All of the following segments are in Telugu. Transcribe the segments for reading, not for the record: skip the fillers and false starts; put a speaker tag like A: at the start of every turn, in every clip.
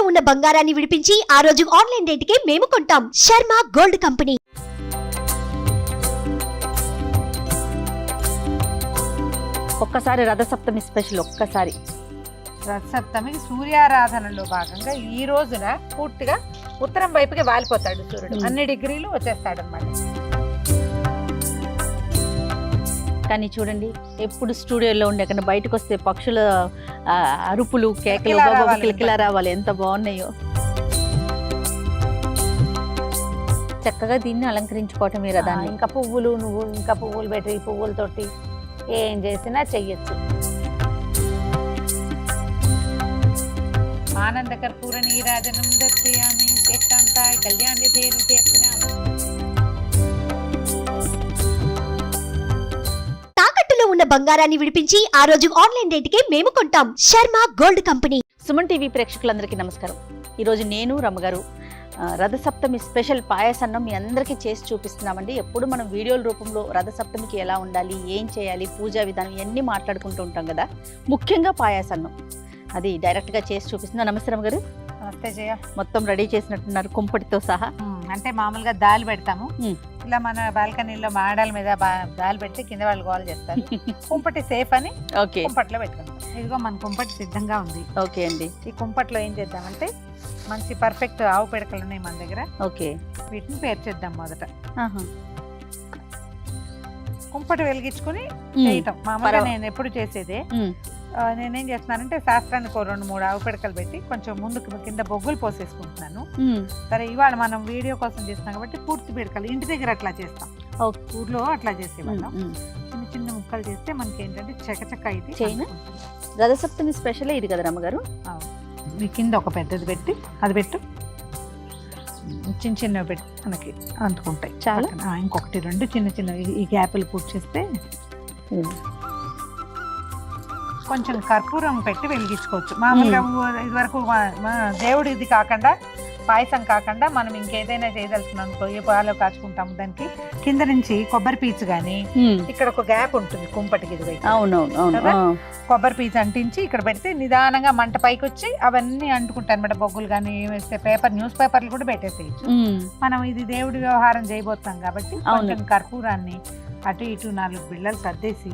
A: ఉన్న బంగారాన్ని విడిపించి ఆ రోజు ఆన్లైన్ రేటుకే మేము కొంటాం. Sharma gold company.
B: ఒక్కసారి రథసప్తమి స్పెషల్. ఒక్కసారి
C: రథసప్తమికి సూర్యారాధనలో భాగంగా ఈ రోజున పూర్తిగా ఉత్తరం వైపుకి వాలిపోతాడు సూర్యుడు. అన్ని డిగ్రీలు వచ్చేస్తాడు అన్నమాట.
B: కానీ చూడండి, ఎప్పుడు స్టూడియోలో ఉండే అక్కడ బయటకు వస్తే పక్షుల అరుపులు, కేకలు, కిలకిలా రావాలి. ఎంత బాగున్నాయో. చక్కగా దీన్ని అలంకరించుకోవటం ఈ రథాన్ని.
C: ఇంకా పువ్వులు పెట్టి పువ్వులతోటి ఏం చేసినా చెయ్యొచ్చు. ఆనంద కర్పూర నీరాజనం దర్శయామి ఏకాంతాయ కళ్యాణి తీర్చినాము.
A: తాకట్టులో ఉన్న బంగారాన్ని విడిపించి ఆ రోజు ఆన్లైన్ రేటుకే మేము కొంటాం. Sharma gold company.
B: Suman TV ప్రేక్షకులందరికీ నమస్కారం. ఈరోజు నేను రమ్మగారు రథసప్తమి స్పెషల్ పాయసన్నం మీ అందరికీ చేసి చూపిస్తున్నామండి. ఎప్పుడు మనం వీడియోల రూపంలో రథసప్తమికి ఎలా ఉండాలి, ఏం చేయాలి, పూజా విధానం ఇవన్నీ మాట్లాడుకుంటూ ఉంటాం కదా. ముఖ్యంగా పాయసన్నం అది డైరెక్ట్గా చేసి చూపిస్తున్నా. నమస్తే రమ్మగారు.
C: నమస్తే జయ.
B: మొత్తం రెడీ చేసినట్టున్నారు కుంపటితో సహా.
C: అంటే మామూలుగా దాల్ పెడతాము, ఇలా మన బాల్కనీలో మాడాల మీద దాల్ పెడితే కింద వాళ్ళు గోల్ చేస్తారు. కుంపటి సేఫ్ అని కుంపట్లో పెట్టుకుంటాం. ఇదిగో మన కుంపటి సిద్ధంగా ఉంది.
B: ఓకే అండి.
C: ఈ కుంపట్లో ఏం చేద్దామంటే మంచి పర్ఫెక్ట్ ఆవు పిడకలు ఉన్నాయి మన దగ్గర.
B: ఓకే,
C: వీటిని పేర్చేద్దాం. మొదట కుంపటి వెలిగించుకుని చేయటం మామూలుగా నేను ఎప్పుడు చేసేదే. నేనేం చేస్తున్నానంటే శాస్త్రానికి 2-3 ఆవు పిడకలు పెట్టి కొంచెం ముందుకు కింద బొగ్గులు పోసేసుకుంటున్నాను. సరే, ఇవాళ మనం వీడియో కోసం చేస్తున్నాం కాబట్టి పూర్తి పిడకలు ఇంటి దగ్గర అట్లా చేస్తాం. ఊర్లో అట్లా చేసేవాళ్ళం. చిన్న చిన్న ముక్కలు చేస్తే మనకి ఏంటంటే చకచక ఇది
B: చేయను. రథసప్తమి స్పెషల్ ఇది కదా రమ్మగారు.
C: మీ కింద ఒక పెద్దది పెట్టి అది పెట్టు, చిన్న చిన్నవి పెట్టి మనకి అంటుకుంటాయి.
B: చాలా.
C: ఇంకొకటి 2 చిన్న చిన్నవి ఈ గ్యాప్లు పూర్తి చేస్తే కొంచెం కర్పూరం పెట్టి వెలిగించుకోవచ్చు. మామూలుగా ఇది వరకు దేవుడు ఇది కాకుండా పాయసం కాకుండా మనం ఇంకేదైనా చేయదలుచుకున్నాం అనుకో, ఏ పాలు కాచుకుంటాము దానికి కింద నుంచి కొబ్బరి పీచు గానీ ఇక్కడ ఒక గ్యాప్ ఉంటుంది కుంపటికి ఇది.
B: అవునవును.
C: కొబ్బరి పీచు అంటించి ఇక్కడ పెడితే నిదానంగా మంట పైకి వచ్చి అవన్నీ అంటుకుంటాయి అనమాట. బొగ్గులు కానీ వేస్తే న్యూస్ పేపర్లు కూడా పెట్టేసేయచ్చు. మనం ఇది దేవుడి వ్యవహారం చేయబోతున్నాం కాబట్టి కొంచెం కర్పూరాన్ని అటు ఇటు 4 బిళ్ళలు సర్దేసి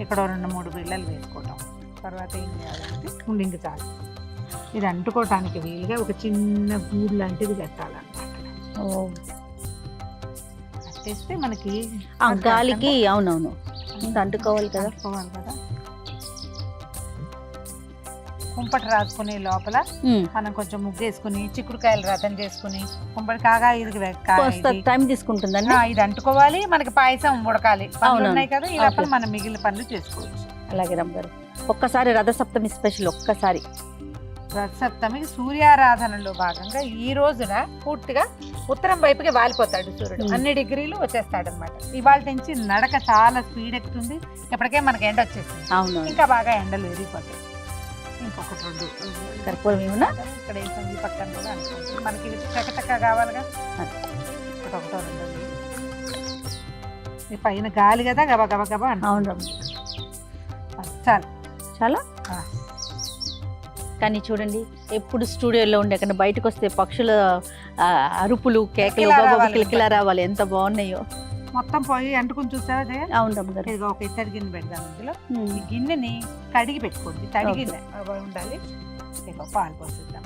C: ఇక్కడ 2-3 బిళ్ళలు వేసుకోవటం. తర్వాత ఏం చేయాలంటే ఉండింగి చాలు. ఇది అంటుకోవటానికి వీలుగా ఒక చిన్న గూడు లాంటిది కట్టాలన్నమాట. కట్టేస్తే మనకి
B: గాలికి అవునవును అంటుకోవాలి కదా.
C: కుంపటి రాసుకునే లోపల మనం కొంచెం ముగ్గేసుకుని చిక్కుడుకాయలు రథం చేసుకుని కుంపటి కాగా ఇది
B: టైం తీసుకుంటుందండి.
C: ఇది అంటుకోవాలి, మనకి పాయసం ఉడకాలి. ఉన్నాయి కదా, ఈ లోపల మనం మిగిలిన పనులు చేసుకోవచ్చు.
B: అలాగే రమ్మగారు. ఒక్కసారి రథసప్తమి స్పెషల్. ఒక్కసారి
C: రథసప్తమికి సూర్యారాధనలో భాగంగా ఈ రోజున పూర్తిగా ఉత్తరం వైపుకి వాలిపోతాడు సూర్యుడు. అన్ని డిగ్రీలు వచ్చేస్తాడు అనమాట. ఇవాళ నుంచి నడక చాలా స్పీడ్ ఎక్కుతుంది. ఇప్పటికే మనకి ఎండ వచ్చేసింది.
B: అవును, ఇంకా
C: బాగా ఎండలు విరిగిపోతాయి. ఇంకొకటి 2
B: కర్పూరం ఏమన్నా
C: ఇక్కడ వేసింది పక్కన కూడా అనుకుంటుంది. మనకి చకచక్క కావాలిగా. ఒకటో 2 పైన గాలి కదా, గబా గబా గబా
B: అవును.
C: చాలు.
B: చాలా. కానీ చూడండి, ఎప్పుడు స్టూడియోలో ఉండే అక్కడ బయటకు వస్తే పక్షుల అరుపులు, కేకలు, కిలకిలా రావాలి. ఎంత బాగున్నాయో.
C: మొత్తం పోయి అంటుకుని చూసారా జయ?
B: అవును రమ్మగారు.
C: ఇదిగో ఒక ఇత్తడి గిన్నె పెడదాం. ఇందులో ఈ గిన్నెని కడిగి పెట్టుకోండి. తడి గిన్నె ఉండాలి. పాలు పోసేద్దాం.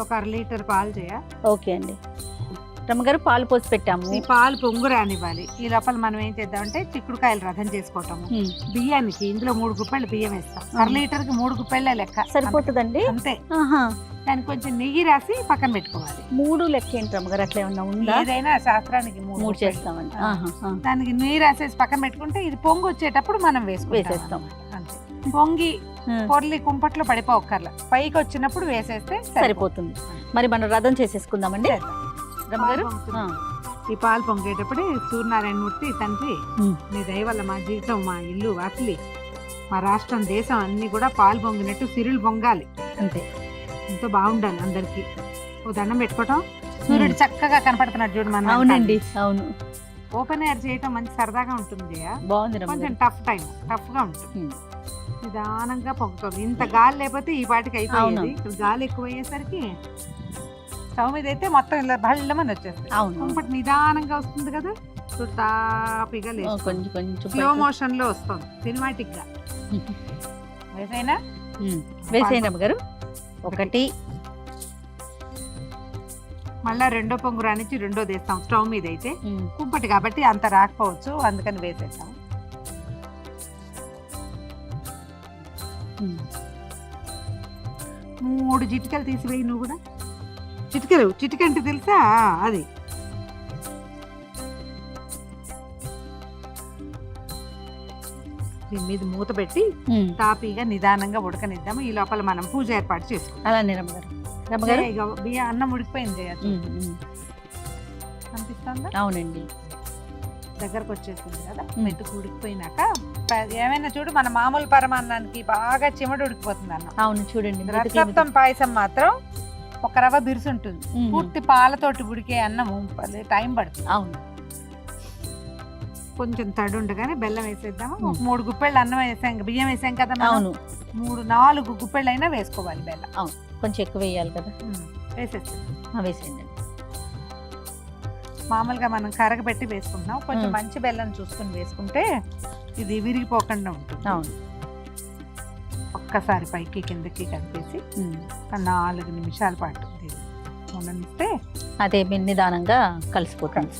C: ఒక 1/2 లీటర్ పాలు చేయ.
B: ఓకే అండి. రమ్మగారు పాలు పోసి పెట్టాము.
C: ఈ పాలు పొంగు రానివ్వాలి. ఈ లోపల మనం ఏం చేద్దామంటే చిక్కుడుకాయలు రథం చేసుకోవటము. బియ్యానికి ఇందులో 3 గుప్పెళ్ళు బియ్యం వేస్తాం. 1/2 లీటర్కి 3 గుప్పెళ్ళ లెక్క
B: సరిపోతుందండి.
C: అంతే. దానికి కొంచెం నెయ్యి రాసి పక్కన పెట్టుకోవాలి.
B: 3 లెక్క ఏంటి రమ్మగారు? అట్లా ఏమన్నా ఉందా?
C: ఏదైనా శాస్త్రానికి 3
B: చేస్తామండి.
C: దానికి నెయ్యి రాసేసి పక్కన పెట్టుకుంటే ఇది పొంగు వచ్చేటప్పుడు మనం వేసేస్తాం. అంతే. పొంగి పొర్లి కుంపట్లో పడిపోకర్లా, పైకి వచ్చినప్పుడు వేసేస్తే
B: సరిపోతుంది. మరి మనం రథం చేసేసుకుందామండి రమ్మగారు.
C: ఈ పాలు పొంగేటప్పుడు సూర్యనారాయణమూర్తి తండ్రి, నీ దయ వల్ల మా జీవితం, మా ఇల్లు, వాకిలి, మా రాష్ట్రం, దేశం అన్ని కూడా పాలు పొంగినట్టు సిరులు పొంగాలి. అంతే. ఎంతో బాగుండాలి అందరికి. ఓ దండం పెట్టుకోవటం. సూర్యుడు చక్కగా కనపడుతున్నాడు చూడు మనం.
B: అవునండి, అవును.
C: ఓపెన్ ఎయిర్ చేయటం మంచి సరదాగా ఉంటుంది.
B: బాగుంది.
C: కొంచెం టఫ్ గా ఉంటుంది. నిదానంగా పొంగుతుంది. ఇంత గాలి లేకపోతే ఈ పాటికి అయిపోయింది. ఇక్కడ గాలి ఎక్కువ అయ్యేసరికి స్టవ్ మీద అయితే మొత్తం ఇలా బళ్ళమని వచ్చేస్తుంది. కుంపటి నిదానంగా వస్తుంది కదా, తాపిగా లేదు,
B: కొంచెం కొంచెం
C: స్లో మోషన్ లో వస్తుంది, సినిమాటిక్ గా. వేసైనా
B: వేసేయండి అమ్మగారు. ఒకటి
C: మళ్ళా రెండో పొంగు రానిచ్చి రెండోది వేస్తాం. స్టవ్ మీద అయితే కుంపటి కాబట్టి అంత రాకపోవచ్చు, అందుకని వేసేస్తాం. మూడు చిటికలు తీసివేయి నువ్వు కూడా. చిటికంటే తెలుసా అది. దీని మీద మూత పెట్టి తాపీగా నిదానంగా ఉడకనిద్దాము. ఈ లోపల మనం పూజ ఏర్పాటు చేసుకుంటాం.
B: అలానే రమ్మగారు.
C: బియ్యం అన్నం ఉడికిపోయింది అనిపిస్తుందా?
B: అవునండి,
C: దగ్గరకు వచ్చేసింది కదా. మెట్టుకు ఉడికిపోయినాక ఏమైనా చూడు, మన మామూలు పరమాన్నానికి బాగా చిమడు ఉడికిపోతుంది అన్నం.
B: అవును చూడండి.
C: రథసప్తమి పాయసం మాత్రం ఒక రవ్వ బిరుసు ఉంటుంది. పూర్తి పాలతోటి ఉడికే అన్నము టైం పడుతుంది.
B: అవును,
C: కొంచెం తడి ఉండగానే బెల్లం వేసేద్దాము. 3 గుప్పెళ్ళు అన్నం వేసాం, బియ్యం వేసాం కదా.
B: అవును,
C: 3-4 గుప్పెళ్ళు అయినా వేసుకోవాలి బెల్లం.
B: అవును, కొంచెం ఎక్కువ వేయాలి కదా.
C: వేసేస్తాం.
B: వేసేయండి.
C: మామూలుగా మనం కరగబెట్టి వేసుకుంటున్నాం. కొంచెం మంచి బెల్లం చూసుకుని వేసుకుంటే ఇది విరిగిపోకుండా ఉంటుంది.
B: అవును,
C: ఒక్కసారి పైకి కిందకి కలిపేసి 4 నిమిషాల పాటు ఉండనిస్తే
B: అదే నిదానంగా కలిసిపోతుంది.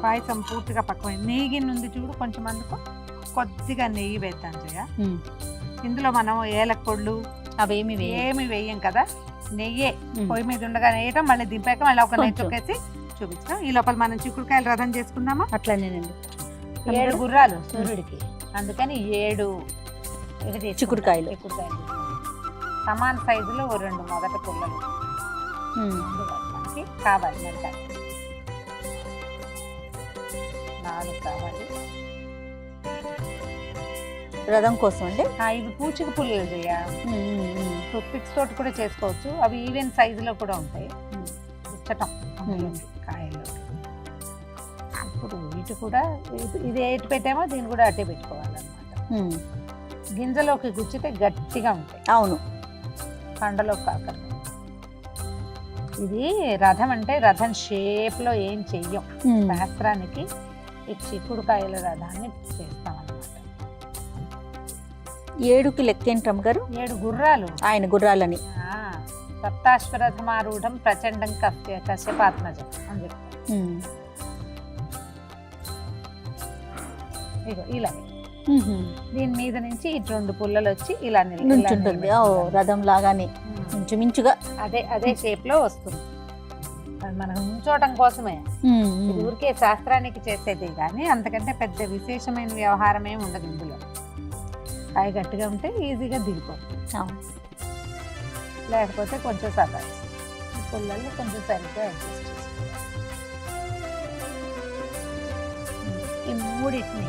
C: పాయసం పూర్తిగా పక్కన నెయ్యి ఉంది చూడు, కొంచెం అందుకు కొద్దిగా నెయ్యి వేద్దాం చేయ. ఇందులో మనం ఏలక పొడులు
B: అవేమి
C: వేయం కదా, నెయ్యే పొయ్యి మీద ఉండగా వేయటం, మళ్ళీ దింపాక మళ్ళీ ఒక నెయ్యి చొక్కేసి చూపించాం. ఈ లోపల మనం చిక్కుడుకాయలు రథం చేసుకుందామా.
B: అట్లానేనండి.
C: 7 గుర్రాలు సూర్యుడికి, అందుకని 7
B: చిక్కుడుకాయలు
C: సమాన సైజులో 2 మొదట పుల్లలు మనకి కావాలి. మనకి 4 కావాలి
B: రథం కోసం అండి.
C: ఇవి పూచిక పుల్లలు చేయ, టూత్పిక్స్ తోటి కూడా చేసుకోవచ్చు. అవి ఈవెన్ సైజులో కూడా ఉంటాయి. గుచ్చటం కాయలు. ఇప్పుడు వీటి కూడా ఇది ఎటు పెట్టామో దీన్ని కూడా అట్టే పెట్టుకోవాలన్నమాట. గింజలోకి గుచ్చితే గట్టిగా ఉంటాయి.
B: అవును,
C: పండలో కాకుండా. ఇది రథం అంటే రథం షేప్ లో ఏం చెయ్యం. శాస్త్రానికి ఈ చిక్కుడుకాయల రథాన్ని చేస్తాం అన్నమాట.
B: 7కి లెక్క ఏంటి రమ్మగారు?
C: 7 గుర్రాలు, ఆయన
B: గుర్రాలని.
C: సప్తాశ్వరథమారూఢం ప్రచండం కశ్యపాత్మజం అని చెప్తారు. ఇగో ఇలాగే దీని మీద నుంచి ఇటు 2 పుల్లలు వచ్చి ఇలా
B: నిల్చుంటుంది. రథం లాగానే మించుగా
C: అదే షేప్ లో వస్తుంది. అది మనకు ఉంచోటం కోసమే. ఊరికే శాస్త్రానికి చేసేది కానీ అంతకంటే పెద్ద విశేషమైన వ్యవహారం ఏమి ఉండదు ఇందులో. కాయ గట్టిగా ఉంటే ఈజీగా దిగిపోతుంది. లేకపోతే కొంచెం సదా పుల్లలు కొంచెం సరిగ్గా అడ్జస్ట్ చేసుకోవాలి. ఈ మూడింటిని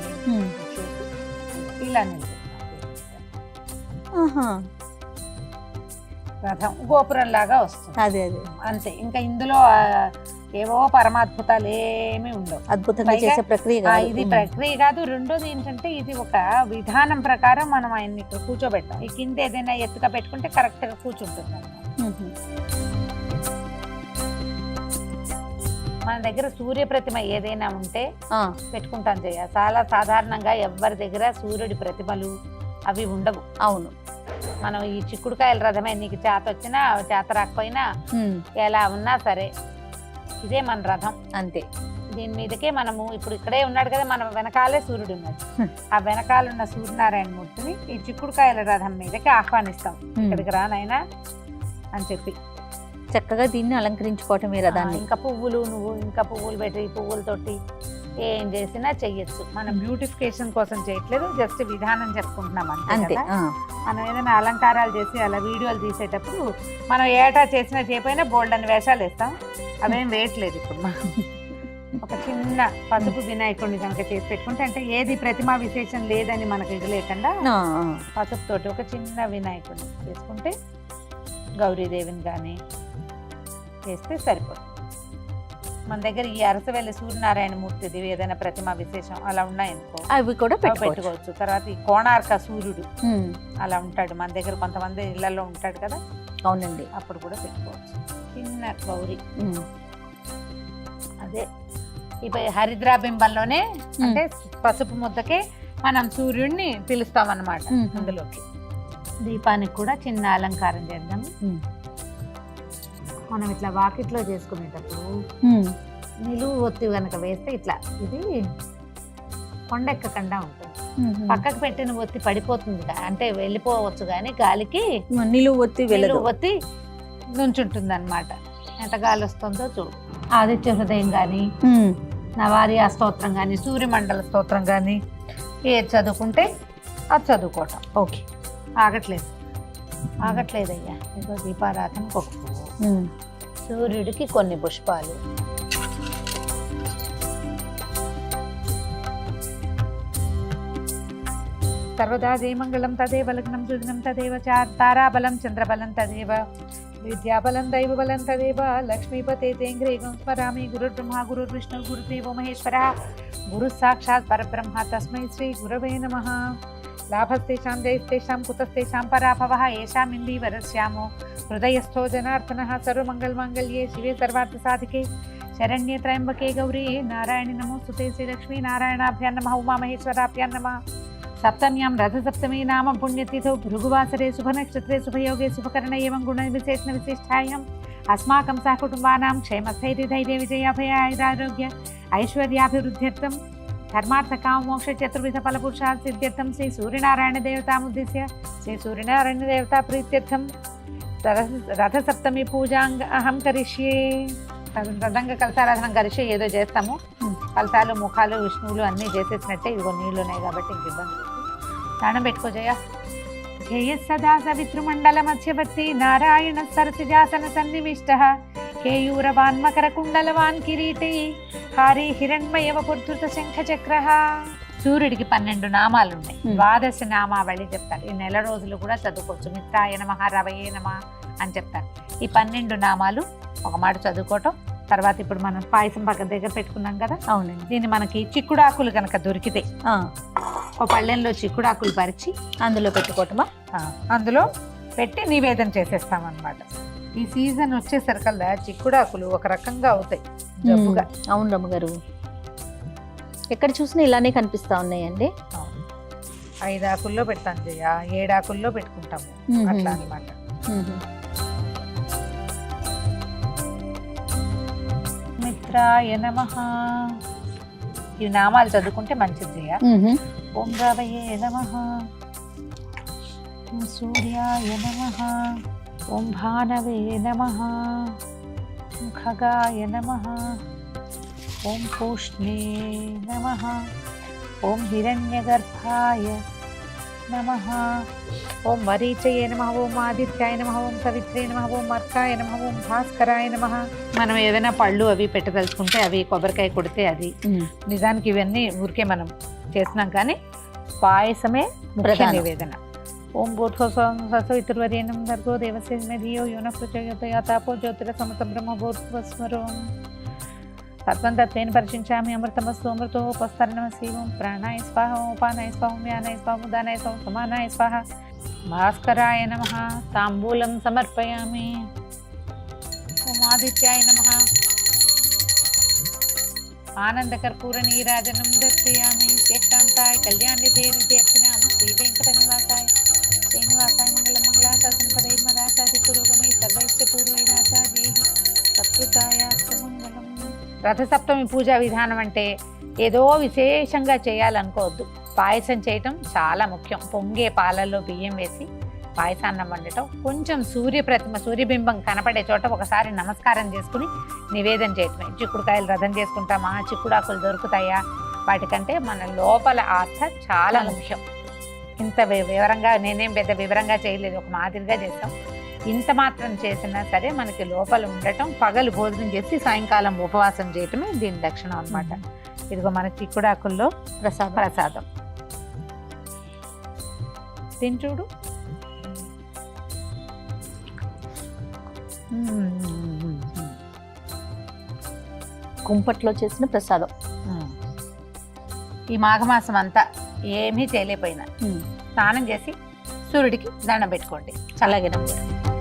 C: ఇలా రథం గోపురం లాగా వస్తుంది.
B: అదే
C: అంతే. ఇంకా ఇందులో ఏవో పరమాద్భుతాలు ఏమీ ఉండవు.
B: అద్భుతంగా చేసే ప్రక్రియ
C: ఇది ప్రక్రియ కాదు. రెండోది ఏంటంటే ఇది ఒక విధానం ప్రకారం మనం ఆయన్ని ఇక్కడ కూర్చోబెట్టాం. ఈ కింద ఏదైనా ఎత్తుగా పెట్టుకుంటే కరెక్ట్ గా కూర్చుంటుంది అన్నమాట. మన దగ్గర సూర్య ప్రతిమ ఏదైనా ఉంటే పెట్టుకుంటాం చేయ. చాలా సాధారణంగా ఎవరి దగ్గర సూర్యుడి ప్రతిమలు అవి ఉండవు.
B: అవును,
C: మనం ఈ చిక్కుడుకాయల రథమే నీకు చేత వచ్చినా చేత రాకపోయినా ఎలా ఉన్నా సరే ఇదే మన రథం అంతే. దీని మీదకే మనము ఇప్పుడు ఇక్కడే ఉన్నాడు కదా, మన వెనకాలే సూర్యుడు ఉన్నాడు. ఆ వెనకాలన్న సూర్యనారాయణ మూర్తిని ఈ చిక్కుడుకాయల రథం మీదకి ఆహ్వానిస్తాం. ఇక్కడికి రానైనా అని చెప్పి
B: చక్కగా దీన్ని అలంకరించుకోవటం ఈ రథాన్ని.
C: ఇంకా పువ్వులు పెట్టి పువ్వులతోటి ఏం చేసినా చెయ్యొచ్చు. మనం బ్యూటిఫికేషన్ కోసం చేయట్లేదు, జస్ట్ విధానం చెప్పుకుంటున్నాం అంతే. మనం ఏదైనా అలంకారాలు చేసి అలా వీడియోలు తీసేటప్పుడు మనం ఏటా చేసినా చేయకపోయినా బోల్డ్ అని వేషాలు వేస్తాం. అవేం వేయట్లేదు ఇప్పుడు. ఒక చిన్న పసుపు వినాయకుడిని కనుక చేసి పెట్టుకుంటే, అంటే ఏది ప్రతిమా విశేషం లేదని మనకు ఇది లేకుండా పసుపు తోటి ఒక చిన్న వినాయకుడిని చేసుకుంటే, గౌరీదేవిని కానీ చేస్తే సరిపోతుంది. మన దగ్గర ఈ అరసవెల్లి సూర్యనారాయణ మూర్తిది ఏదైనా ప్రతిమ విశేషం అలా ఉన్నాయనుకో
B: అవి కూడా
C: అవి పెట్టుకోవచ్చు. తర్వాత ఈ కోణార్క సూర్యుడు అలా ఉంటాడు మన దగ్గర, కొంతమంది ఇళ్లలో ఉంటాడు కదా.
B: అవునండి.
C: అప్పుడు కూడా పెట్టుకోవచ్చు. చిన్న గౌరి అదే ఇప్పుడు హరిద్రాబింబంలోనే అంటే పసుపు ముద్దకే మనం సూర్యుడిని పిలుస్తాం అన్నమాట. అందులోకి దీపానికి కూడా చిన్న అలంకారం చేద్దాం. మనం ఇట్లా వాకిట్లో చేసుకునేటప్పుడు నిలువు ఒత్తి కనుక వేస్తే ఇట్లా ఇది కొండెక్కకుండా ఉంటుంది. పక్కకు పెట్టిన ఒత్తి పడిపోతుంది, అంటే వెళ్ళిపోవచ్చు, కానీ గాలికి
B: నిలువు ఒత్తి
C: నుంచుంటుంది అనమాట. ఎంత గాలి వస్తుందో చూడు. ఆదిత్య హృదయం కానీ, నవారి స్తోత్రం కానీ, సూర్యమండల స్తోత్రం కానీ ఏది చదువుకుంటే అది చదువుకోవటం.
B: ఓకే.
C: ఆగట్లేదయ్యా. ఇదో దీపారాధనకు ఒక పువ్వు, సూర్యుడికి కొన్ని పుష్పాలు, సర్వదా జయమంగళం తదేవ లగ్నం సుదినం తదేవ తారాబలం చంద్రబలం తదేవ విద్యాబలం దైవబలం తదేవ లక్ష్మీపతే తేంగ్రేగం స్మరామి. గురుర్బ్రహ్మ గురుర్విష్ణు గురుదేవో మహేశ్వర గురు సాక్షాత్ పరబ్రహ్మ తస్మై శ్రీ గురవే నమః. లాభస్తేషాం జయస్తేషాం కుతస్తేషాం పరాభవః ఏషాం ఇందీవరస్యామో హృదయస్థో జనార్దనః. సర్వమంగళమాంగళ్యే శివే సర్వార్థసాధికే శరణ్యే త్రయంబకే గౌరీ నారాయణి నమోస్తుతే. శ్రీలక్ష్మీ నారాయణాభ్యాం నమః. ఉమామహేశ్వరాభ్యాం నమః. సప్తమ్యాం రథసప్తమి నామ పుణ్యతిథౌ భృగువాసరే శుభనక్షత్రే శుభయోగే శుభకరణ ఏవం గుణ విశేషణ విశిష్టాయాం అస్మాకం సహకుటుంబానాం క్షేమస్థైర్యధైర్య విజయాభయారోగ్య ఐశ్వర్యాభివృద్ధ్యర్థం ధర్మార్థకామోక్ష చతుర్విధ ఫలపురుషార్థ సిద్ధ్యర్థం శ్రీ సూర్యనారాయణ దేవతాముద్దిశ్య శ్రీ సూర్యనారాయణ దేవతా ప్రీత్యర్థం రథసప్తమి పూజాంగ అహం కరిష్యే. రథంగా కలసారాధన కరిష్యే ఏదో చేస్తాము. కలసాలు ముఖాలు విష్ణువులు అన్నీ చేసేసినట్టే. ఇదిగో నీళ్ళు ఉన్నాయి కాబట్టి ఇంక ఇబ్బంది. దానం పెట్టుకో జయ. జయ సదా సవితృమండల మధ్యవర్తి నారాయణ సరసిజాసన సన్నివిష్ట కేయూరవాన్మకర కుండలవాన్ కిరీటి హారి హిరణ్మయవ పుర్ధృత శంఖ చక్ర. సూర్యుడికి 12 నామాలు ఉన్నాయి. ద్వాదశ నామావళి చెప్తారు. ఈ నెల రోజులు కూడా చదువుకోవచ్చు. మిత్రాయ నమః, రవయే నమః అని చెప్తారు. ఈ 12 నామాలు ఒక మాట చదువుకోవటం. తర్వాత ఇప్పుడు మనం పాయసం పక్క దగ్గర పెట్టుకున్నాం కదా. అవునండి. దీన్ని మనకి చిక్కుడాకులు కనుక దొరికితే ఒక పళ్ళెంలో చిక్కుడాకులు పరిచి
B: అందులో పెట్టుకోవటమా?
C: అందులో పెట్టి నివేదన చేసేస్తామన్నమాట. ఈ సీజన్ వచ్చేసరికల్లా చిక్కుడాకులు ఒక రకంగా అవుతాయి జబ్బుగా.
B: అవును రమ్మగారు, ఎక్కడ చూసినా ఇలానే కనిపిస్తా ఉన్నాయండి.
C: 5 ఆకుల్లో పెడతాను జయ, 7 ఆకుల్లో పెట్టుకుంటాము అట్లా అనమాట. మిత్రాయ నమః. ఈ నామాలు చదువుకుంటే మంచిది జయ. ఓం రవయే నమః, ఓం సూర్యాయ నమః, ఓం భానవే నమః, ఓం ఖగాయ నమః, ఓం పూష్ణే నమః, ఓం హిరణ్యగర్భాయ నమః, ఓం మరీచయే నమః, ఓం ఆదిత్యాయ నమః, ఓం సవిత్రే నమః, ఓం అర్కాయ నమః, ఓం భాస్కరాయ నమః. మనం ఏదైనా పళ్ళు అవి పెట్టదలుచుకుంటే అవి, కొబ్బరికాయ కొడితే అది. నిజానికి ఇవన్నీ ఊరికే మనం చేస్తున్నాం, కానీ పాయసమే ముఖ్య నివేదన. ఓం భూర్భువస్సువర్యేణం భర్గో దేవస్య ధియో యో నః ప్రచోదయాత్ తాపో జ్యోతిరసమృతం బ్రహ్మ భూర్భువస్సువరం తత్వం తత్వేన పరిశించామి అమృతమస్తు అమృతోపస్తరణమసి. ఓం ప్రాణాయ స్వాహ, ఓం ఉపానాయ స్వాహ, ఓం వ్యానాయ స్వాహ, ఉదానాయ స్వాహ, సమానాయ స్వాహ. భాస్కరాయ నమః తాంబూలం సమర్పయామి. ఓం ఆదిత్యాయ నమః ఆనందకర్పూర నీరాజనం దర్శయామి. శ్రేష్టాంతాయ కళ్యాణితే నిత్యర్చినామ శ్రీ వెంకట నివాసాయ శ్రీనివాసాయ మంగళం మంగళాశాసనపదై మదాసాది పురోగమై సర్వైశ్చ పూర్వైరాచార్యై సత్కృతాయ మంగళం. రథసప్తమి పూజా విధానం అంటే ఏదో విశేషంగా చేయాలనుకోవద్దు. పాయసం చేయటం చాలా ముఖ్యం. పొంగే పాలల్లో బియ్యం వేసి పాయసాన్నం వండటం, కొంచెం సూర్యబింబం కనపడే చోట ఒకసారి నమస్కారం చేసుకుని నివేదన చేయటమే. చిక్కుడుకాయలు రథం చేసుకుంటామా, చిక్కుడాకులు దొరుకుతాయా, వాటికంటే మన లోపల ఆస్థ చాలా ముఖ్యం. ఇంత వివరంగా నేనేం పెద్ద వివరంగా చేయలేదు, ఒక మాదిరిగా చేస్తాం. ఇంత మాత్రం చేసినా సరే మనకి లోపల ఉండటం, పగలు భోజనం చేసి సాయంకాలం ఉపవాసం చేయటమే దీని లక్షణం అన్నమాట. ఇదిగో మన చిక్కుడాకుల్లో ప్రసాదం తిని చూడు.
B: కుంపట్లో చేసిన ప్రసాదం.
C: ఈ మాఘమాసం అంతా ఏమీ చేయలేకపోయినా
B: ఉమ్.
C: స్నానం చేసి సూర్యుడికి దండం పెట్టుకోండి.
B: అలాగే రమ్మగారు.